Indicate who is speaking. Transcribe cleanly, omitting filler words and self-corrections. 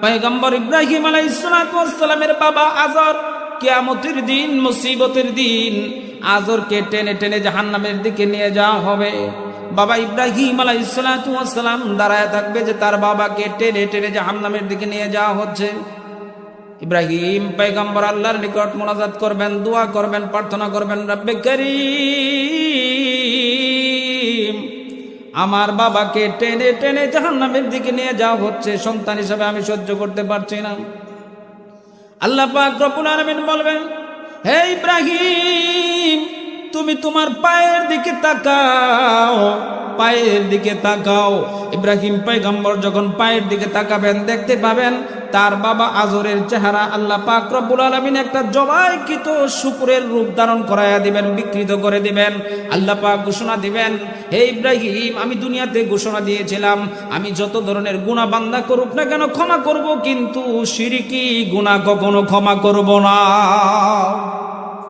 Speaker 1: পয়গম্বর ইব্রাহিম আলাইহিস সালাতু ওয়াস সালামের বাবা আজর কিয়ামতের দিন, মুসিবতের দিন আজরকে টেনে টেনে জাহান্নামের দিকে নিয়ে যাওয়া হবে। বাবা ইব্রাহিম আলাইহিস সালাতু ওয়াস সালাম দাঁড়ায় থাকবে যে তার বাবাকে টেনে টেনে জাহান্নামের দিকে নিয়ে যাওয়া হচ্ছে। ইব্রাহিম পয়গম্বর আল্লাহর নিকট মুনাজাত করবেন, দোয়া করবেন, প্রার্থনা করবেন, রব্বে কারীম, আমার বাবাকে টেনে টেনে জাহান্নামের দিকে নিয়ে যাওয়া হচ্ছে, সন্তান হিসেবে আমি সহ্য করতে পারছি না। আল্লাহ পাক রব্বুল আলামিন বলবেন, হে ইব্রাহিম, তুমি তোমার পায়ের দিকে তাকাও, পায়ের দিকে তাকাও। ইব্রাহিম পয়গম্বর যখন পায়ের দিকে তাকাবেন, দেখতে পাবেন তার বাবা আজরের চেহারা আল্লাহ পাক রব্বুল আলামিন একটা জবাইকৃত শুকরের রূপ ধারণ করায়া দিবেন, বিকৃত করে দিবেন। আল্লাহ পাক ঘোষণা দিবেন, হে ইব্রাহিম, আমি দুনিয়াতে ঘোষণা দিয়েছিলাম আমি যত ধরনের গুনাহ বান্দা করুক না কেন ক্ষমা করব, কিন্তু শিরকি গুনাহ কখনো ক্ষমা করব না।